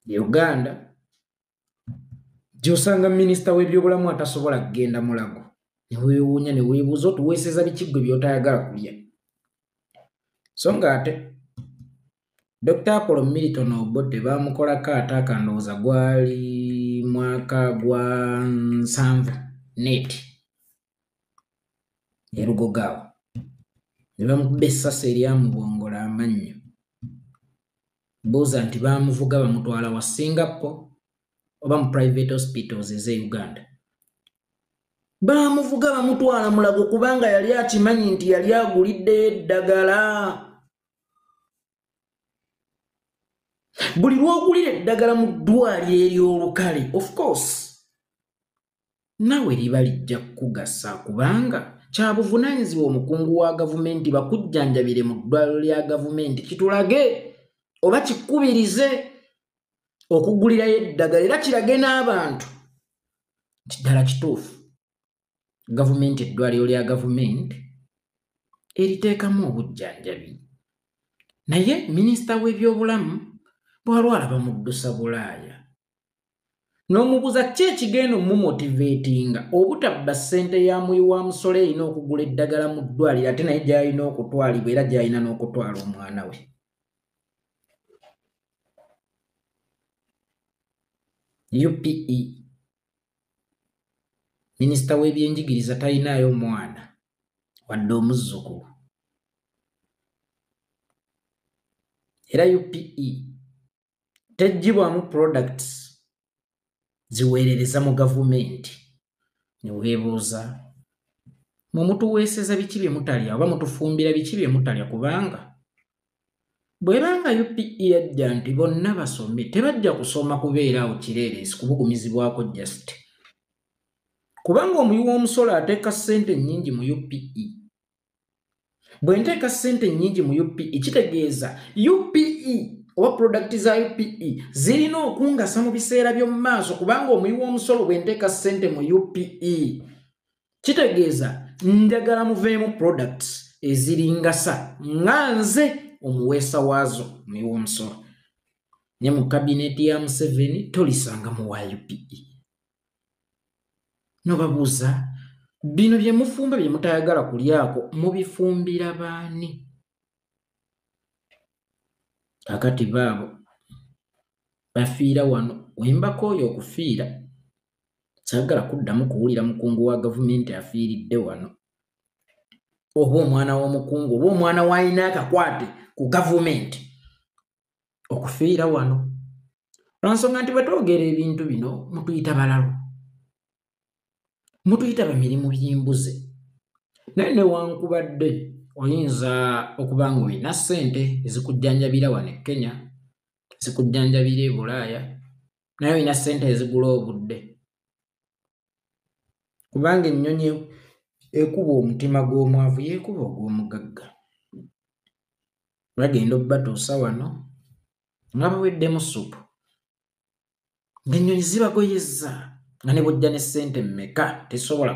Uganda gyosanga minisita w'ebyobulamu atasobola kugenda mulago ne weewuunya ne weebuuza otuweeseza biki ggwe by'otayagala kulya. So ng'ate Dr. Apollo Milton Obote baamukolako ataaka ndowooza gwali mwaka gwa 7 net e Lugogaawo ne bamukuba essasi eryamubongola amannyo buuza nti baamuvuga bamutwala wa Singapore oba mu private hospitals ez'e Uganda. Baamuvuga bamutwala mulago kubanga yali akimanyi nti yali aguliddeyo eddagala. Buli lw'ogulira eddagala mu ddwaliro ery'olukale of course nawe liba lijja kukugasa kubanga kya buvunaanyizibwa omukungu wa gavumenti bakujjanjabire mu ddwaliro lya gavumenti kitulage oba kikubirize okugulirayo eddagala era kirage n'abantu nti ddala kituufu gavumenti eddwaliro lya gavumenti eriteekamu obujjanjabi. Naye minisita w'ebyobulamu bw'alwala bamuddusa Bulaaya n'omubuuza ki ekigenda omumumotivatinga obutabba ssente ya muyi wa musolo erina okugula eddagala mu ddwaliro ate naye gy'alina okutwalibwa era gy'alina n'okutwala omwana we. UPE minisita w'ebyenjigiriza talinaayo mwana wadde omuzzukulu era UPE tejjibwamu products ziweerereza mu gavumenti. Ne weebuuza mwe mutuweeseza biki bye mutalya oba mutufumbira biki bye mutalya kubanga bw'ebanga UPE yajja nti bonna basome tebajja kusoma kubeera awo kireereesi kubugumizibwako just kubanga omuyi w'omusolo ateeka ssente nnyingi mu UPE. Bwe nteeka ssente nnyingi mu UPE kitegeeza UPE oba product za UPE zirina okungasa mu biseera by'omu maaso kubanga omuyi w'omusolo bwe nteeka ssente mu UPE kitegeeza njagala muveemu products eziringasa nga nze omuweesa waazo omuyi w'omusolo. Ne mu kabineti ya Museveni tolisanga mu wa UPE. Nobabuuza bino bye mufumba bye mutayagala kulyako mubifumbira baani? Kakati baabo bafiira wano wembakooyo okufiira saagala kuddamu kuwulira mukungu wa gavumenti afiiridde wano oba omwana w'omukungu oba omwana w'alina akakwate ku gavumenti okufiira wano lwansonga nti bwetwogera ebintu bino mutuyita balalu mutuyita bamirimu by'embuze naye newankubadde oyinza okuba nga olina ssente ezikujjanjabira wano e Kenya zikujjanjabira e Bulaaya naye olina ssente ezigula obudde kubanga ennyonyi ekuba omutima gw'omwavu yeekuba ogw'omugagga. Bagenda obbatuusa wano nga baweddemu ssupu ng'ennyonyi zibagoyezza nga ne bw'ojja ne ssente mmeka tesobola